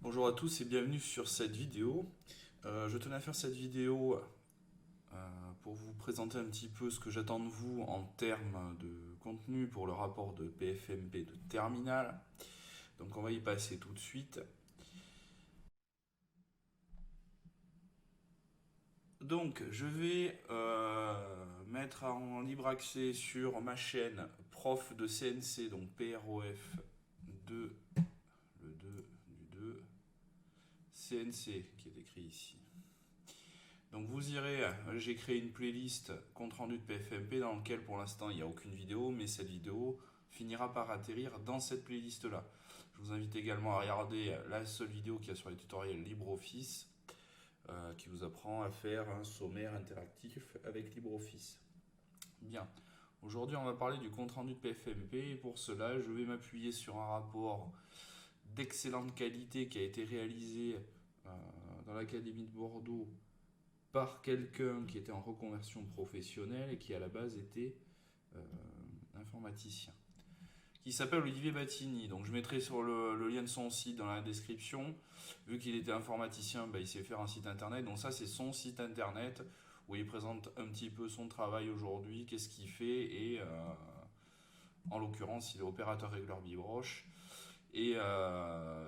Bonjour à tous et bienvenue sur cette vidéo. Je tenais à faire cette vidéo pour vous présenter un petit peu ce que j'attends de vous en termes de contenu pour le rapport de PFMP de terminale. Donc on va y passer tout de suite. Donc je vais mettre en libre accès sur ma chaîne prof de CNC, donc PROF 2, le 2 du 2, CNC qui est écrit ici. Donc vous irez, j'ai créé une playlist compte rendu de PFMP dans laquelle pour l'instant il n'y a aucune vidéo, mais cette vidéo finira par atterrir dans cette playlist là. Je vous invite également à regarder la seule vidéo qu'il y a sur les tutoriels LibreOffice qui vous apprend à faire un sommaire interactif avec LibreOffice. Bien, aujourd'hui on va parler du compte rendu de PFMP et pour cela je vais m'appuyer sur un rapport d'excellente qualité qui a été réalisé euh, dans l'Académie de Bordeaux par quelqu'un qui était en reconversion professionnelle et qui à la base était euh, informaticien, qui s'appelle Olivier Battini. Donc je mettrai sur le lien de son site dans la description. Vu qu'il était informaticien, il sait faire un site internet. Donc ça c'est son site internet où il présente un petit peu son travail aujourd'hui, qu'est-ce qu'il fait et en l'occurrence il est opérateur régleur bibroche. Et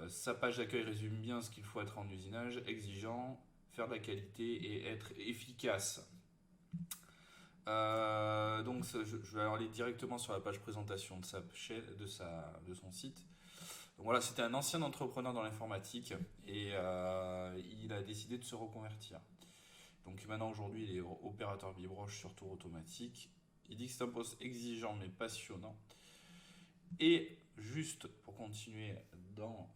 sa page d'accueil résume bien ce qu'il faut être en usinage, exigeant, faire de la qualité et être efficace. Donc je vais aller directement sur la page présentation de sa chaîne, de son site. Donc voilà, c'était un ancien entrepreneur dans l'informatique et il a décidé de se reconvertir. Donc maintenant aujourd'hui il est opérateur bibroche sur tour automatique. Il dit que c'est un poste exigeant mais passionnant. Et juste pour continuer dans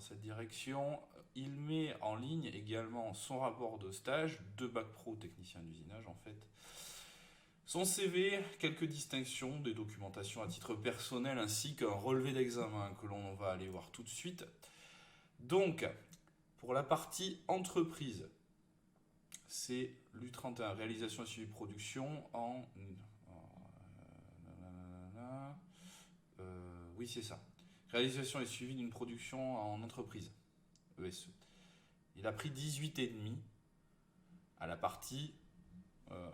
cette direction, il met en ligne également son rapport de stage de bac pro technicien d'usinage en fait. Son CV, quelques distinctions, des documentations à titre personnel ainsi qu'un relevé d'examen que l'on va aller voir tout de suite. Donc, pour la partie entreprise, c'est l'U31, réalisation et suivi de production oui, c'est ça. Réalisation et suivi d'une production en entreprise, ESE. Il a pris 18,5 à la partie euh,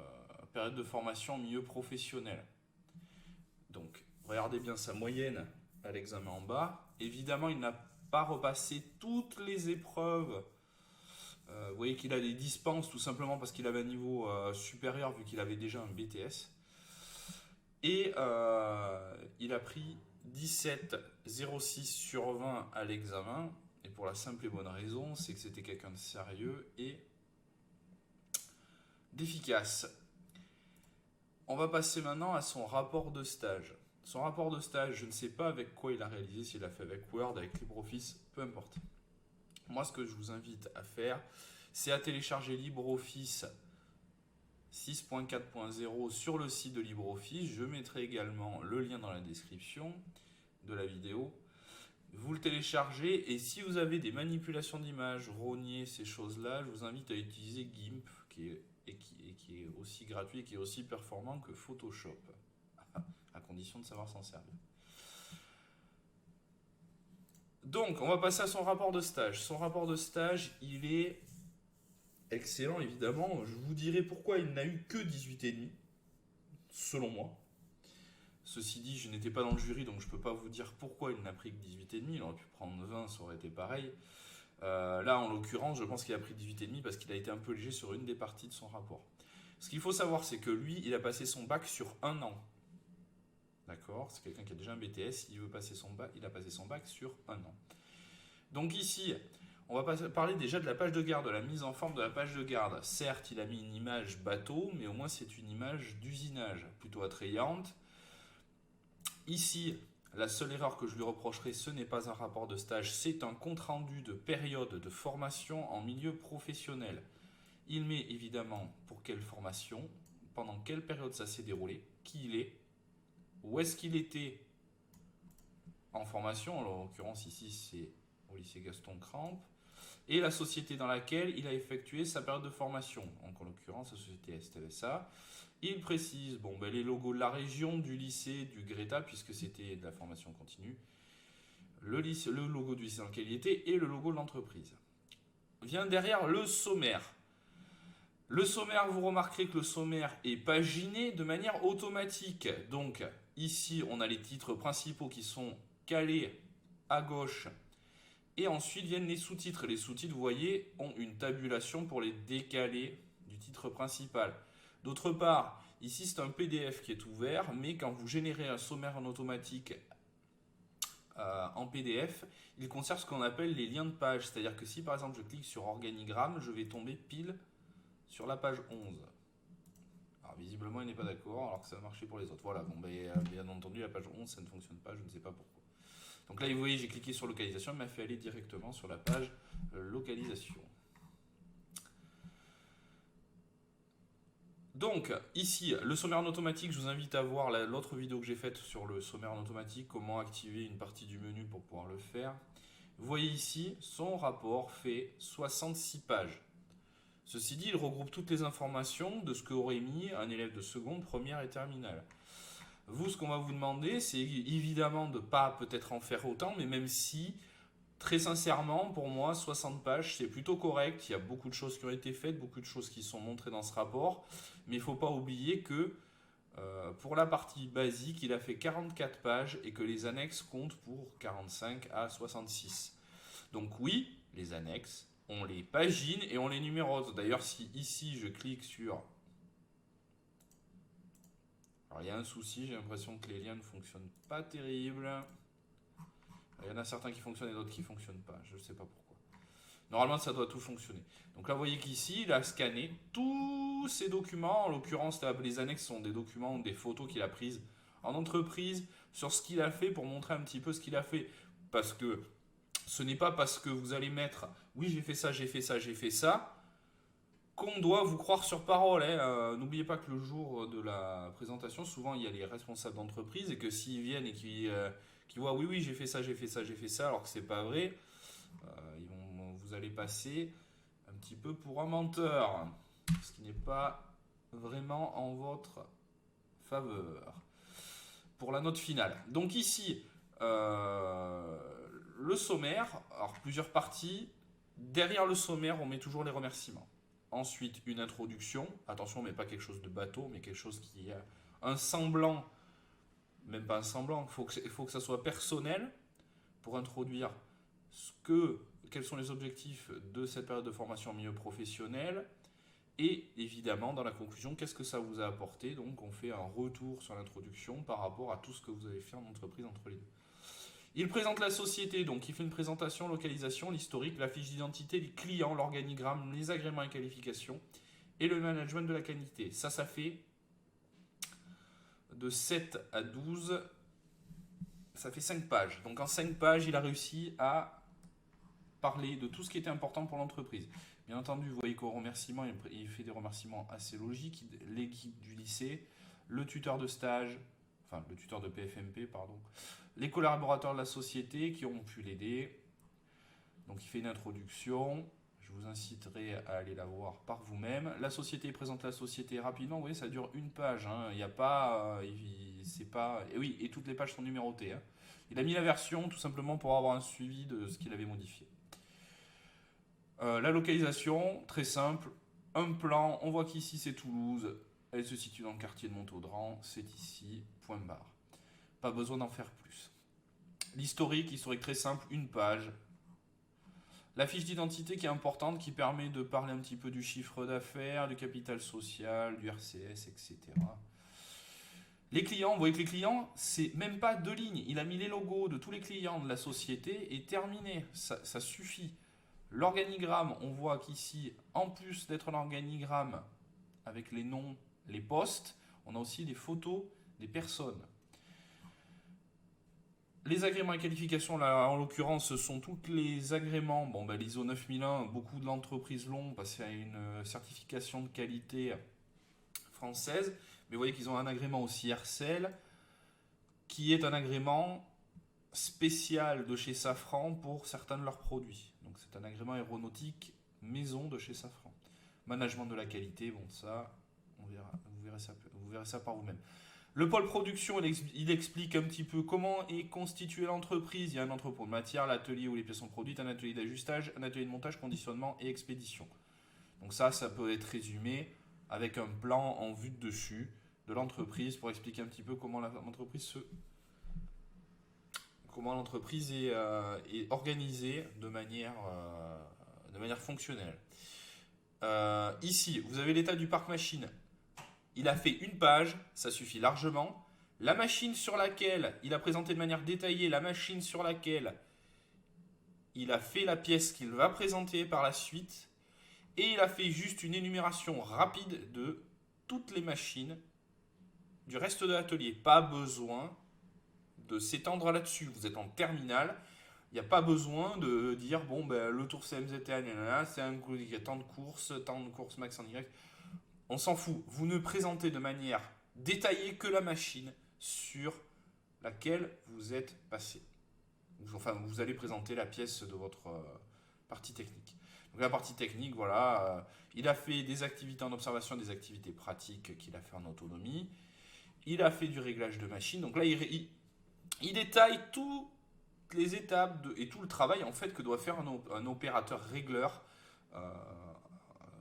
période de formation en milieu professionnel. Donc, regardez bien sa moyenne à l'examen en bas. Évidemment, il n'a pas repassé toutes les épreuves. Vous voyez qu'il a des dispenses tout simplement parce qu'il avait un niveau supérieur vu qu'il avait déjà un BTS. Et il a pris 17,06 sur 20 à l'examen. Et pour la simple et bonne raison, c'est que c'était quelqu'un de sérieux et d'efficace. On va passer maintenant à son rapport de stage. Son rapport de stage, je ne sais pas avec quoi il a réalisé, s'il a fait avec Word, avec LibreOffice, peu importe. Moi, ce que je vous invite à faire, c'est à télécharger LibreOffice 6.4.0 sur le site de LibreOffice. Je mettrai également le lien dans la description de la vidéo. Vous le téléchargez et si vous avez des manipulations d'images, rogner, ces choses-là, je vous invite à utiliser GIMP qui est aussi gratuit et qui est aussi performant que Photoshop, à condition de savoir s'en servir. Donc, on va passer à son rapport de stage. Son rapport de stage, il est excellent, évidemment. Je vous dirai pourquoi il n'a eu que 18,5, selon moi. Ceci dit, je n'étais pas dans le jury, donc je ne peux pas vous dire pourquoi il n'a pris que 18,5. Il aurait pu prendre 20, ça aurait été pareil. Là, en l'occurrence, je pense qu'il a pris 18,5 parce qu'il a été un peu léger sur une des parties de son rapport. Ce qu'il faut savoir, c'est que lui, il a passé son bac sur un an. D'accord? C'est quelqu'un qui a déjà un BTS, il veut passer son bac, il a passé son bac sur un an. Donc ici, on va parler déjà de la page de garde, de la mise en forme de la page de garde. Certes, il a mis une image bateau, mais au moins c'est une image d'usinage, plutôt attrayante. Ici, la seule erreur que je lui reprocherai, ce n'est pas un rapport de stage, c'est un compte-rendu de période de formation en milieu professionnel. Il met évidemment pour quelle formation, pendant quelle période ça s'est déroulé, qui il est, où est-ce qu'il était en formation, en l'occurrence ici c'est au lycée Gaston Crampe, et la société dans laquelle il a effectué sa période de formation, donc en l'occurrence la société STVSA. Il précise les logos de la région, du lycée, du Greta, puisque c'était de la formation continue. le logo du lycée dans lequel il était et le logo de l'entreprise. Vient derrière le sommaire. Le sommaire, vous remarquerez que le sommaire est paginé de manière automatique. Donc ici, on a les titres principaux qui sont calés à gauche. Et ensuite viennent les sous-titres. Les sous-titres, vous voyez, ont une tabulation pour les décaler du titre principal. D'autre part, ici c'est un PDF qui est ouvert, mais quand vous générez un sommaire en automatique en PDF, il conserve ce qu'on appelle les liens de page. C'est-à-dire que si par exemple je clique sur organigramme, je vais tomber pile sur la page 11. Alors visiblement il n'est pas d'accord, alors que ça a marché pour les autres. Voilà, bon, bien entendu la page 11 ça ne fonctionne pas, je ne sais pas pourquoi. Donc là vous voyez j'ai cliqué sur localisation, il m'a fait aller directement sur la page localisation. Donc ici, le sommaire en automatique, je vous invite à voir l'autre vidéo que j'ai faite sur le sommaire en automatique, comment activer une partie du menu pour pouvoir le faire. Vous voyez ici, son rapport fait 66 pages. Ceci dit, il regroupe toutes les informations de ce qu'aurait mis un élève de seconde, première et terminale. Vous, ce qu'on va vous demander, c'est évidemment de ne pas peut-être en faire autant, mais même si, très sincèrement, pour moi, 60 pages, c'est plutôt correct. Il y a beaucoup de choses qui ont été faites, beaucoup de choses qui sont montrées dans ce rapport. Mais il ne faut pas oublier que pour la partie basique, il a fait 44 pages et que les annexes comptent pour 45 à 66. Donc oui, les annexes, on les pagine et on les numérose. D'ailleurs, si ici je clique sur... Alors il y a un souci, j'ai l'impression que les liens ne fonctionnent pas terrible. Il y en a certains qui fonctionnent et d'autres qui ne fonctionnent pas. Je ne sais pas pourquoi. Normalement, ça doit tout fonctionner. Donc là, vous voyez qu'ici, il a scanné tous ces documents. En l'occurrence, les annexes sont des documents ou des photos qu'il a prises en entreprise sur ce qu'il a fait pour montrer un petit peu ce qu'il a fait. Parce que ce n'est pas parce que vous allez mettre « oui, j'ai fait ça, j'ai fait ça, j'ai fait ça » qu'on doit vous croire sur parole. N'oubliez pas que le jour de la présentation, souvent, il y a les responsables d'entreprise et que s'ils viennent et qui voient « oui, oui, j'ai fait ça, j'ai fait ça, j'ai fait ça » alors que c'est pas vrai, vous allez passer un petit peu pour un menteur, ce qui n'est pas vraiment en votre faveur pour la note finale. Donc ici, le sommaire, alors plusieurs parties. Derrière le sommaire, on met toujours les remerciements. Ensuite, une introduction. Attention, mais pas quelque chose de bateau, mais quelque chose qui a un semblant, même pas un semblant, il faut que ça soit personnel pour introduire quels sont les objectifs de cette période de formation en milieu professionnel et évidemment dans la conclusion qu'est-ce que ça vous a apporté. Donc on fait un retour sur l'introduction par rapport à tout ce que vous avez fait en entreprise entre les deux. Il présente la société, donc il fait une présentation, localisation, l'historique, la fiche d'identité, les clients, l'organigramme, les agréments et qualifications et le management de la qualité. Ça fait de 7 à 12, ça fait 5 pages. Donc en 5 pages, il a réussi à parler de tout ce qui était important pour l'entreprise. Bien entendu, vous voyez qu'au remerciement, il fait des remerciements assez logiques. L'équipe du lycée, le tuteur de stage, enfin le tuteur de PFMP, pardon, les collaborateurs de la société qui ont pu l'aider. Donc il fait une introduction. Je vous inciterai à aller la voir par vous-même. La société, il présente la société rapidement. Vous voyez, ça dure une page. Il n'y a pas... c'est pas... Et oui, et toutes les pages sont numérotées. Il a mis la version tout simplement pour avoir un suivi de ce qu'il avait modifié. La localisation, très simple, un plan, on voit qu'ici c'est Toulouse, elle se situe dans le quartier de Montaudran, c'est ici, point barre. Pas besoin d'en faire plus. L'historique très simple, une page. La fiche d'identité qui est importante, qui permet de parler un petit peu du chiffre d'affaires, du capital social, du RCS, etc. Les clients, vous voyez que les clients, c'est même pas 2 lignes. Il a mis les logos de tous les clients de la société et terminé, ça suffit. L'organigramme, on voit qu'ici, en plus d'être l'organigramme avec les noms, les postes, on a aussi des photos des personnes. Les agréments et qualifications, là, en l'occurrence, ce sont tous les agréments. Bon, l'ISO 9001, beaucoup de l'entreprise l'ont passé à une certification de qualité française. Mais vous voyez qu'ils ont un agrément aussi RCL, qui est un agrément spécial de chez Safran pour certains de leurs produits. Donc c'est un agrément aéronautique maison de chez Safran. Management de la qualité, bon ça, vous verrez ça par vous-même. Le pôle production, il explique un petit peu comment est constituée l'entreprise. Il y a un entrepôt de matière, l'atelier où les pièces sont produites, un atelier d'ajustage, un atelier de montage, conditionnement et expédition. Donc ça peut être résumé avec un plan en vue de dessus de l'entreprise pour expliquer un petit peu comment l'entreprise est organisée de manière fonctionnelle. Ici, vous avez l'état du parc machine. Il a fait une page, ça suffit largement. La machine sur laquelle il a présenté de manière détaillée, la machine sur laquelle il a fait la pièce qu'il va présenter par la suite. Et il a fait juste une énumération rapide de toutes les machines du reste de l'atelier. Pas besoin de s'étendre là-dessus. Vous êtes en terminale. Il n'y a pas besoin de dire, bon, ben, le tour CMZT, c'est un coup, il y a tant de courses max en Y. On s'en fout. Vous ne présentez de manière détaillée que la machine sur laquelle vous êtes passé. Enfin, vous allez présenter la pièce de votre partie technique. Donc la partie technique, voilà, il a fait des activités en observation, des activités pratiques qu'il a fait en autonomie. Il a fait du réglage de machine. Donc là, il détaille toutes les étapes et tout le travail en fait que doit faire un opérateur régleur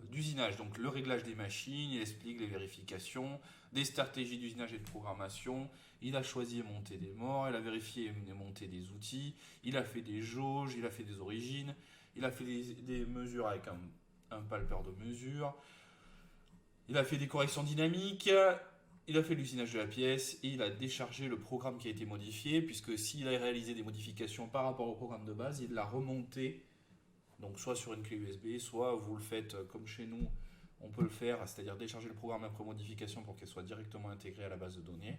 d'usinage. Donc le réglage des machines, il explique les vérifications, des stratégies d'usinage et de programmation. Il a choisi et monté des morts, il a vérifié et monté des outils, il a fait des jauges, il a fait des origines, il a fait des mesures avec un palpeur de mesure, il a fait des corrections dynamiques, il a fait l'usinage de la pièce et il a déchargé le programme qui a été modifié, puisque s'il a réalisé des modifications par rapport au programme de base, il l'a remonté, donc soit sur une clé USB, soit vous le faites comme chez nous, on peut le faire, c'est-à-dire décharger le programme après modification pour qu'elle soit directement intégrée à la base de données.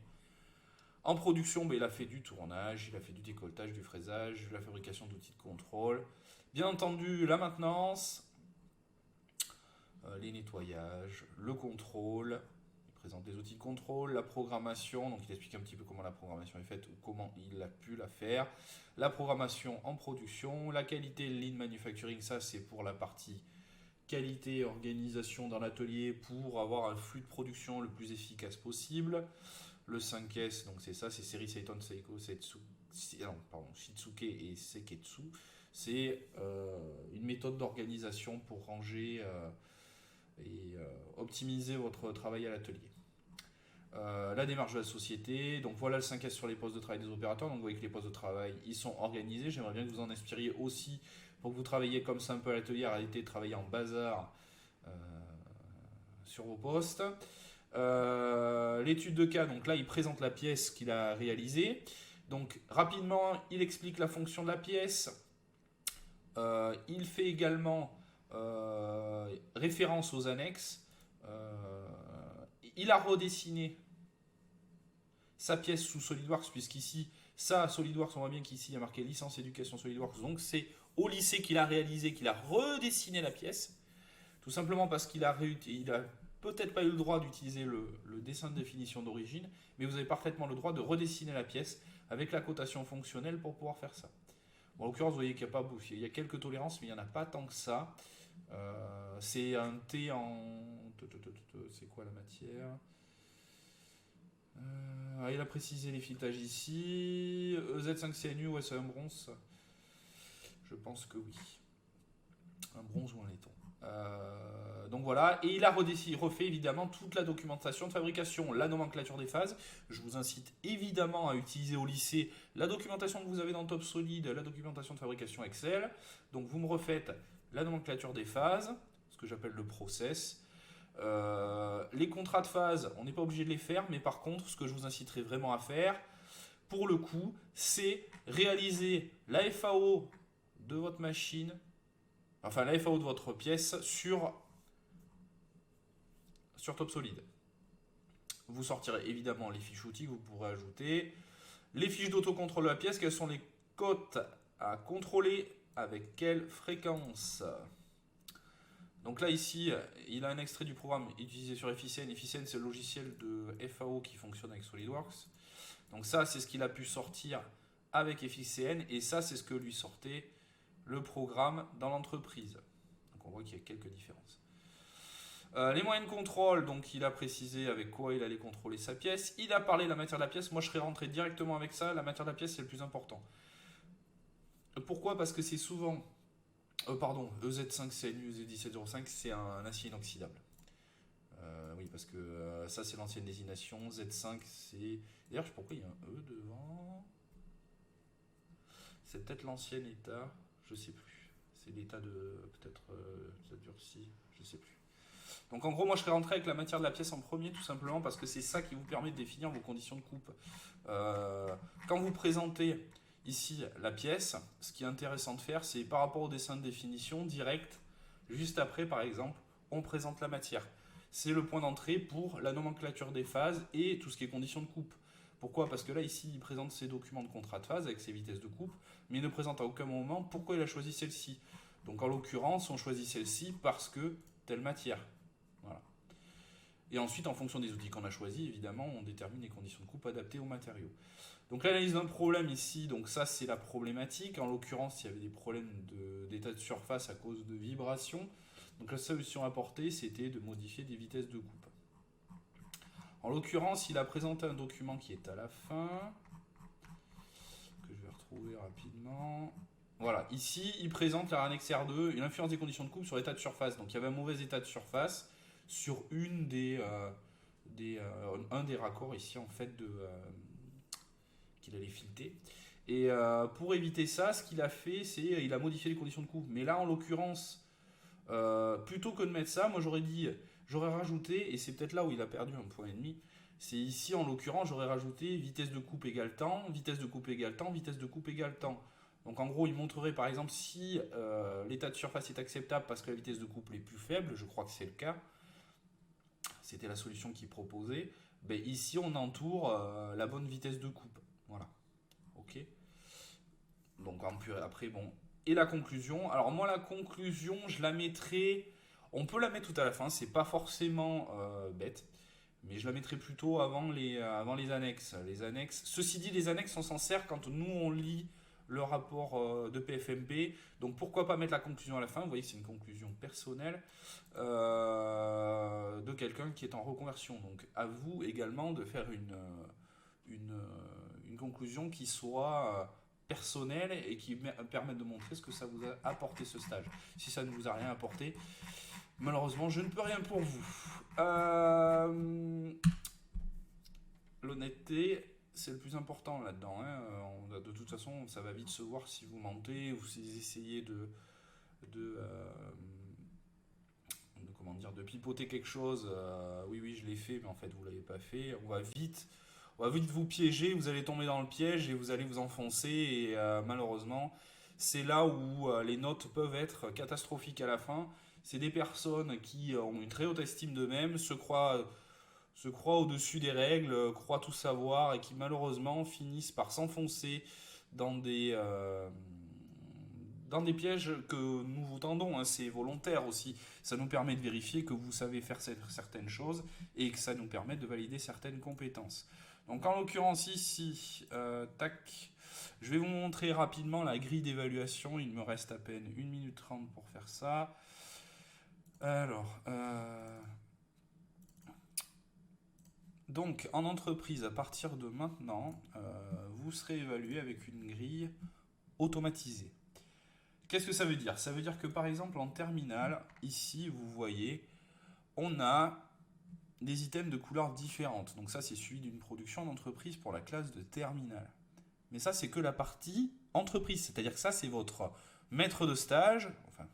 En production, il a fait du tournage, il a fait du décolletage, du fraisage, la fabrication d'outils de contrôle. Bien entendu, la maintenance, les nettoyages, le contrôle. Il présente des outils de contrôle, la programmation. Donc il explique un petit peu comment la programmation est faite ou comment il a pu la faire. La programmation en production, la qualité, lean manufacturing, ça c'est pour la partie qualité et organisation dans l'atelier pour avoir un flux de production le plus efficace possible. Le 5S, donc c'est ça, c'est Seri, Seiton, Seiko, Shitsuke et Seketsu. C'est une méthode d'organisation pour ranger et optimiser votre travail à l'atelier. La démarche de la société, donc voilà le 5S sur les postes de travail des opérateurs. Donc vous voyez que les postes de travail, ils sont organisés. J'aimerais bien que vous en inspiriez aussi pour que vous travailliez comme ça un peu à l'atelier, arrêtez de travailler en bazar sur vos postes. L'étude de cas, donc là il présente la pièce qu'il a réalisée. Donc rapidement il explique la fonction de la pièce. Il fait également référence aux annexes. Il a redessiné sa pièce sous SolidWorks, puisqu'ici, ça, SolidWorks, on voit bien qu'ici il y a marqué licence éducation SolidWorks. Donc c'est au lycée qu'il a réalisé, qu'il a redessiné la pièce. Tout simplement parce qu'il a peut-être pas eu le droit d'utiliser le dessin de définition d'origine, mais vous avez parfaitement le droit de redessiner la pièce avec la cotation fonctionnelle pour pouvoir faire ça. Bon, en l'occurrence, vous voyez qu'il y a quelques tolérances, mais il n'y en a pas tant que ça. C'est un T en... C'est quoi la matière? Il a précisé les filetages ici. EZ5CNU, ouais, c'est un bronze. Je pense que oui. Un bronze ou un laiton. Donc voilà, et il a refait évidemment toute la documentation de fabrication, la nomenclature des phases. Je vous incite évidemment à utiliser au lycée la documentation que vous avez dans Top Solid, la documentation de fabrication Excel. Donc vous me refaites la nomenclature des phases, ce que j'appelle le process. Les contrats de phase, on n'est pas obligé de les faire, mais par contre, ce que je vous inciterai vraiment à faire, pour le coup, c'est réaliser la FAO de votre machine, enfin la FAO de votre pièce sur Top Solid. Vous sortirez évidemment les fiches outils que vous pourrez ajouter, les fiches d'autocontrôle de la pièce, quelles sont les cotes à contrôler, avec quelle fréquence. Donc là ici, il a un extrait du programme utilisé sur FICN. FICN, c'est le logiciel de FAO qui fonctionne avec SolidWorks. Donc ça, c'est ce qu'il a pu sortir avec FICN, et ça, c'est ce que lui sortait le programme dans l'entreprise. Donc on voit qu'il y a quelques différences. Les moyens de contrôle, donc il a précisé avec quoi il allait contrôler sa pièce. Il a parlé de la matière de la pièce. Moi, je serais rentré directement avec ça. La matière de la pièce, c'est le plus important. Pourquoi? Parce que c'est souvent... pardon, EZ5CNU, EZ1705, c'est un acier inoxydable. Oui, parce que ça, c'est l'ancienne désignation. Z5, c'est... D'ailleurs, pourquoi il y a un E devant? C'est peut-être l'ancien état. Je sais plus. C'est l'état de... Peut-être ça durcit. Je sais plus. Donc en gros, moi je serais rentré avec la matière de la pièce en premier, tout simplement parce que c'est ça qui vous permet de définir vos conditions de coupe. Quand vous présentez ici la pièce, ce qui est intéressant de faire, c'est par rapport au dessin de définition direct, juste après par exemple, on présente la matière. C'est le point d'entrée pour la nomenclature des phases et tout ce qui est conditions de coupe. Pourquoi? Parce que là, ici, il présente ses documents de contrat de phase avec ses vitesses de coupe, mais il ne présente à aucun moment pourquoi il a choisi celle-ci. Donc en l'occurrence, on choisit celle-ci parce que telle matière. Voilà. Et ensuite, en fonction des outils qu'on a choisis, évidemment, on détermine les conditions de coupe adaptées aux matériaux. Donc l'analyse d'un problème ici, donc ça c'est la problématique. En l'occurrence, il y avait des problèmes d'état de surface à cause de vibrations. Donc la solution apportée, c'était de modifier des vitesses de coupe. En l'occurrence, il a présenté un document qui est à la fin, que je vais retrouver rapidement. Voilà, ici, il présente la annexe R2, une influence des conditions de coupe sur l'état de surface. Donc il y avait un mauvais état de surface sur un des raccords ici, en fait, qu'il allait fileter. Et pour éviter ça, ce qu'il a fait, c'est il a modifié les conditions de coupe. Mais là, en l'occurrence, plutôt que de mettre ça, moi j'aurais rajouté, et c'est peut-être là où il a perdu un point et demi, c'est ici en l'occurrence j'aurais rajouté vitesse de coupe égale temps, vitesse de coupe égale temps, vitesse de coupe égale temps. Donc en gros il montrerait par exemple si l'état de surface est acceptable parce que la vitesse de coupe est plus faible, je crois que c'est le cas, c'était la solution qu'il proposait, ben ici on entoure la bonne vitesse de coupe, voilà, ok. Donc après bon, et la conclusion, alors moi la conclusion je la mettrai, on peut la mettre tout à la fin, c'est pas forcément bête, mais je la mettrai plutôt avant les annexes. Les annexes. Ceci dit, les annexes on s'en sert quand nous on lit le rapport de PFMP, donc pourquoi pas mettre la conclusion à la fin, vous voyez que c'est une conclusion personnelle de quelqu'un qui est en reconversion, donc à vous également de faire une conclusion qui soit personnelle et qui permette de montrer ce que ça vous a apporté ce stage. Si ça ne vous a rien apporté, malheureusement, je ne peux rien pour vous. L'honnêteté, c'est le plus important là-dedans. Hein. De toute façon, ça va vite se voir si vous mentez ou si vous essayez de pipoter quelque chose. Oui, je l'ai fait, mais en fait, vous ne l'avez pas fait. On va vite vous piéger, vous allez tomber dans le piège et vous allez vous enfoncer. Et malheureusement, c'est là où les notes peuvent être catastrophiques à la fin. C'est des personnes qui ont une très haute estime d'eux-mêmes, se croient au-dessus des règles, croient tout savoir et qui malheureusement finissent par s'enfoncer dans des pièges que nous vous tendons. Hein. C'est volontaire aussi. Ça nous permet de vérifier que vous savez faire certaines choses et que ça nous permet de valider certaines compétences. Donc en l'occurrence ici, je vais vous montrer rapidement la grille d'évaluation. Il me reste à peine 1 minute 30 pour faire ça. Alors, donc en entreprise, à partir de maintenant, vous serez évalué avec une grille automatisée. Qu'est-ce que ça veut dire? Ça veut dire que par exemple en terminale, ici vous voyez, on a des items de couleurs différentes. Donc ça c'est suivi d'une production d'entreprise pour la classe de terminale. Mais ça c'est que la partie entreprise, c'est-à-dire que ça c'est votre maître de stage, enfin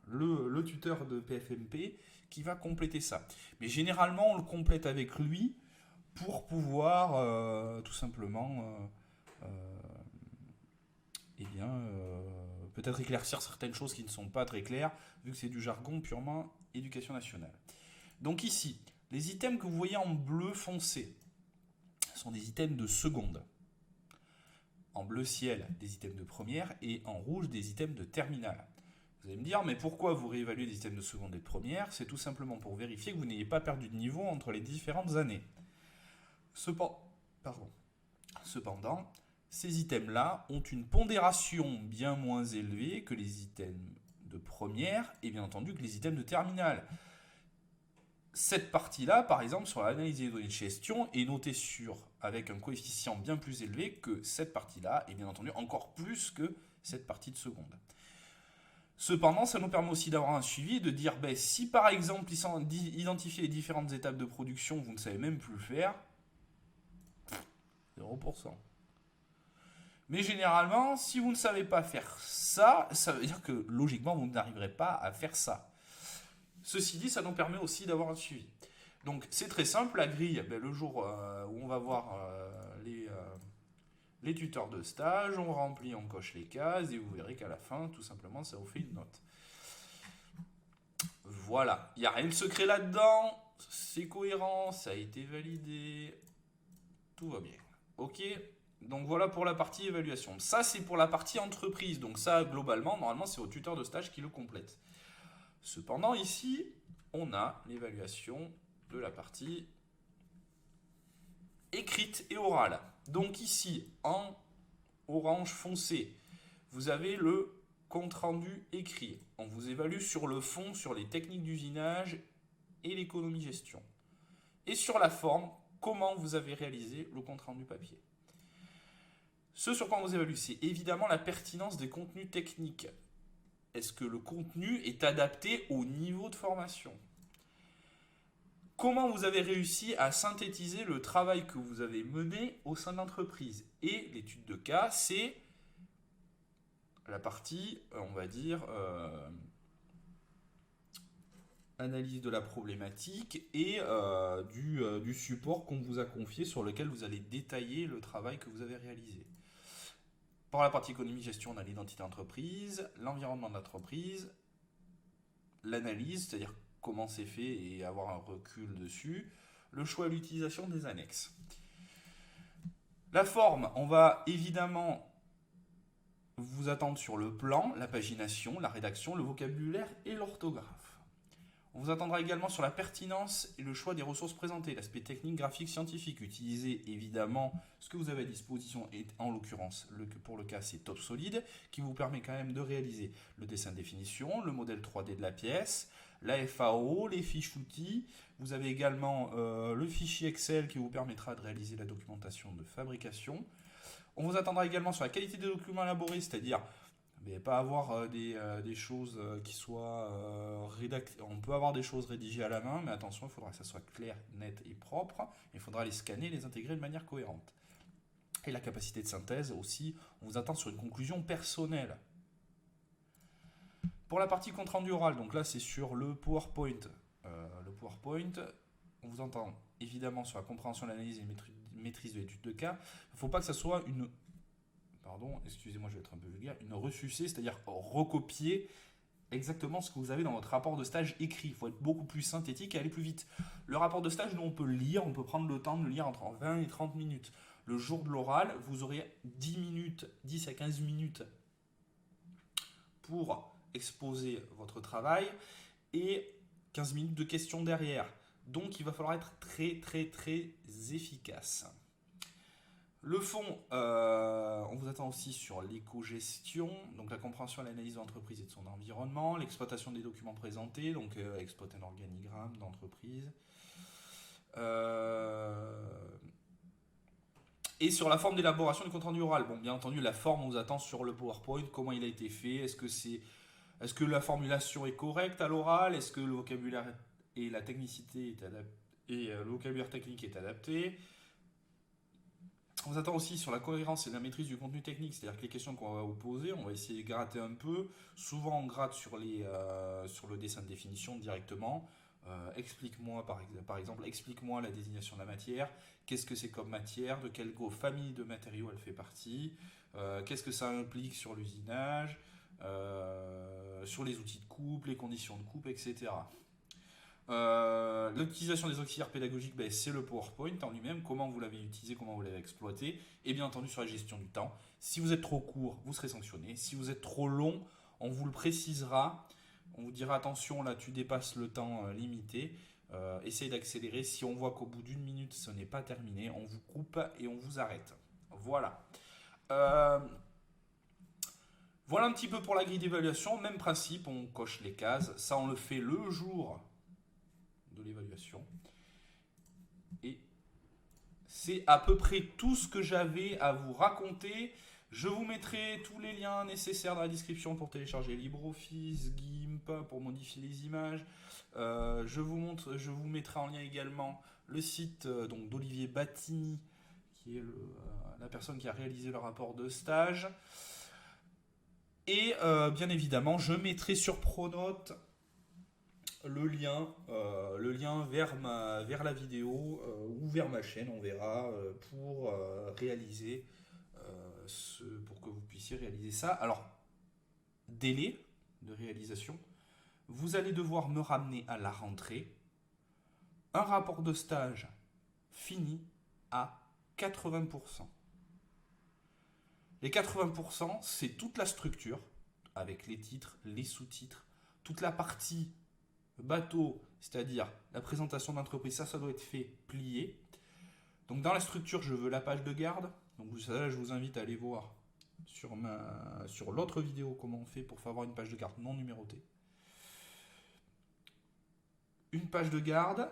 le tuteur de PFMP qui va compléter ça. Mais généralement, on le complète avec lui pour pouvoir tout simplement peut-être éclaircir certaines choses qui ne sont pas très claires, vu que c'est du jargon purement éducation nationale. Donc ici, les items que vous voyez en bleu foncé sont des items de seconde. En bleu ciel, des items de première, et en rouge, des items de terminale. Vous allez me dire, mais pourquoi vous réévaluez des items de seconde et de première? C'est tout simplement pour vérifier que vous n'ayez pas perdu de niveau entre les différentes années. Cependant, ces items-là ont une pondération bien moins élevée que les items de première et bien entendu que les items de terminale. cette partie-là, par exemple, sur l'analyse des données de gestion, est notée avec un coefficient bien plus élevé que cette partie-là, et bien entendu encore plus que cette partie de seconde. Cependant, ça nous permet aussi d'avoir un suivi, de dire, si par exemple, identifier les différentes étapes de production, vous ne savez même plus le faire, 0%. Mais généralement, si vous ne savez pas faire ça, ça veut dire que logiquement, vous n'arriverez pas à faire ça. Ceci dit, ça nous permet aussi d'avoir un suivi. Donc c'est très simple, la grille, le jour où on va voir les tuteurs de stage, on remplit, on coche les cases et vous verrez qu'à la fin, tout simplement, ça vous fait une note. Voilà, il n'y a rien de secret là-dedans, c'est cohérent, ça a été validé, tout va bien. Ok, donc voilà pour la partie évaluation. Ça, c'est pour la partie entreprise. Donc ça, globalement, normalement, c'est au tuteur de stage qui le complète. Cependant, ici, on a l'évaluation de la partie écrite et orale. Donc ici, en orange foncé, vous avez le compte-rendu écrit. On vous évalue sur le fond, sur les techniques d'usinage et l'économie-gestion. Et sur la forme, comment vous avez réalisé le compte-rendu papier. Ce sur quoi on vous évalue, c'est évidemment la pertinence des contenus techniques. Est-ce que le contenu est adapté au niveau de formation? Comment vous avez réussi à synthétiser le travail que vous avez mené au sein de l'entreprise? Et l'étude de cas, c'est la partie, on va dire, analyse de la problématique et du support qu'on vous a confié sur lequel vous allez détailler le travail que vous avez réalisé. Pour la partie économie-gestion, on a l'identité d'entreprise, l'environnement de l'entreprise, l'analyse, c'est-à-dire comment c'est fait et avoir un recul dessus, le choix et l'utilisation des annexes. La forme, on va évidemment vous attendre sur le plan, la pagination, la rédaction, le vocabulaire et l'orthographe. On vous attendra également sur la pertinence et le choix des ressources présentées, l'aspect technique, graphique, scientifique. Utilisez évidemment ce que vous avez à disposition, et en l'occurrence, pour le cas, c'est Top Solid, qui vous permet quand même de réaliser le dessin de définition, le modèle 3D de la pièce, la FAO, les fiches outils. Vous avez également le fichier Excel qui vous permettra de réaliser la documentation de fabrication. On vous attendra également sur la qualité des documents élaborés, c'est-à-dire pas avoir des choses qui soient rédactées. On peut avoir des choses rédigées à la main, mais attention, il faudra que ça soit clair, net et propre. Il faudra les scanner et les intégrer de manière cohérente. Et la capacité de synthèse aussi, on vous attend sur une conclusion personnelle. Pour la partie compte-rendu oral, donc là c'est sur le PowerPoint. Le PowerPoint, on vous entend évidemment sur la compréhension, l'analyse et maîtrise de l'étude de cas. Il ne faut pas que ça soit une... Pardon, excusez-moi, je vais être un peu vulgaire, une ressucée, c'est-à-dire recopier exactement ce que vous avez dans votre rapport de stage écrit. Il faut être beaucoup plus synthétique et aller plus vite. Le rapport de stage, nous, on peut le lire, on peut prendre le temps de le lire entre 20 et 30 minutes. Le jour de l'oral, vous aurez 10 à 15 minutes pour exposer votre travail et 15 minutes de questions derrière. Donc, il va falloir être très, très, très efficace. Le fond, on vous attend aussi sur l'éco-gestion, donc la compréhension et l'analyse de l'entreprise et de son environnement, l'exploitation des documents présentés, donc exploiter un organigramme d'entreprise. Et sur la forme d'élaboration du compte-rendu oral. Bon, bien entendu, la forme, on vous attend sur le PowerPoint, comment il a été fait, est-ce que la formulation est correcte à l'oral, est-ce que le vocabulaire et la technicité est adapté, et le vocabulaire technique est adapté. On vous attend aussi sur la cohérence et la maîtrise du contenu technique, c'est-à-dire que les questions qu'on va vous poser, on va essayer de gratter un peu. Souvent, on gratte sur le dessin de définition directement. Explique-moi, par exemple, explique-moi la désignation de la matière. Qu'est-ce que c'est comme matière? De quelle famille de matériaux elle fait partie? Qu'est-ce que ça implique sur l'usinage? Sur les outils de coupe, les conditions de coupe, etc. L'utilisation des auxiliaires pédagogiques, c'est le PowerPoint en lui-même, comment vous l'avez utilisé, comment vous l'avez exploité, et bien entendu sur la gestion du temps. Si vous êtes trop court, vous serez sanctionné. Si vous êtes trop long, on vous le précisera, on vous dira attention, là tu dépasses le temps limité, essayez d'accélérer. Si on voit qu'au bout d'une minute ce n'est pas terminé, on vous coupe et on vous arrête. Voilà. Voilà un petit peu pour la grille d'évaluation, même principe, on coche les cases, ça on le fait le jour de l'évaluation. Et c'est à peu près tout ce que j'avais à vous raconter. Je vous mettrai tous les liens nécessaires dans la description pour télécharger LibreOffice, GIMP, pour modifier les images. Je vous mettrai en lien également le site d'Olivier Battini, qui est la personne qui a réalisé le rapport de stage. Et bien évidemment, je mettrai sur Pronote le lien vers la vidéo ou vers ma chaîne, on verra, pour réaliser pour que vous puissiez réaliser ça. Alors, délai de réalisation, vous allez devoir me ramener à la rentrée un rapport de stage fini à 80%. Les 80%, c'est toute la structure, avec les titres, les sous-titres, toute la partie bateau, c'est-à-dire la présentation d'entreprise, ça doit être fait plié. Donc dans la structure, je veux la page de garde. Donc là, je vous invite à aller voir sur l'autre vidéo comment on fait pour avoir une page de garde non numérotée. Une page de garde,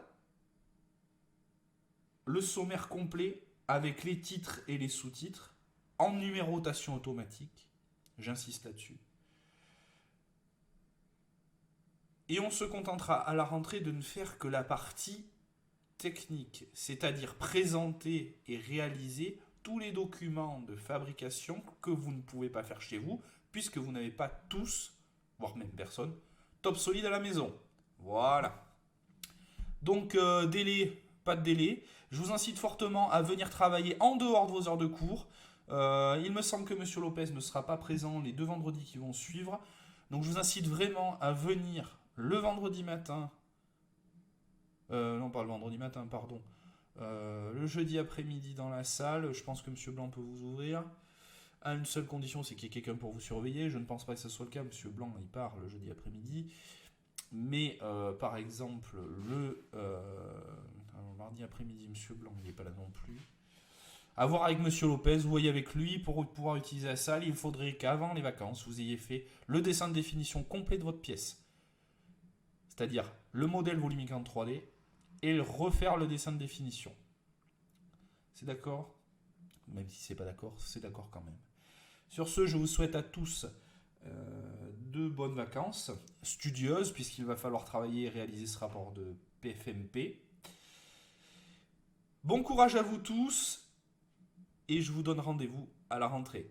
le sommaire complet avec les titres et les sous-titres en numérotation automatique. J'insiste là-dessus. Et on se contentera à la rentrée de ne faire que la partie technique, c'est-à-dire présenter et réaliser tous les documents de fabrication que vous ne pouvez pas faire chez vous, puisque vous n'avez pas tous, voire même personne, top solide à la maison. Voilà. Donc, délai, pas de délai. Je vous incite fortement à venir travailler en dehors de vos heures de cours. Il me semble que M. Lopez ne sera pas présent les 2 vendredis qui vont suivre. Donc, je vous incite vraiment à venir le vendredi matin. Non, pas le vendredi matin, pardon. Le jeudi après-midi dans la salle. Je pense que M. Blanc peut vous ouvrir. À une seule condition, c'est qu'il y ait quelqu'un pour vous surveiller. Je ne pense pas que ce soit le cas. M. Blanc, il part le jeudi après-midi. Mais par exemple, le mardi après-midi, M. Blanc, il n'est pas là non plus. À voir avec M. Lopez, vous voyez avec lui, pour pouvoir utiliser la salle, il faudrait qu'avant les vacances, vous ayez fait le dessin de définition complet de votre pièce. C'est-à-dire le modèle volumique en 3D et refaire le dessin de définition. C'est d'accord? Même si c'est pas d'accord, c'est d'accord quand même. Sur ce, je vous souhaite à tous de bonnes vacances studieuses, puisqu'il va falloir travailler et réaliser ce rapport de PFMP. Bon courage à vous tous, et je vous donne rendez-vous à la rentrée.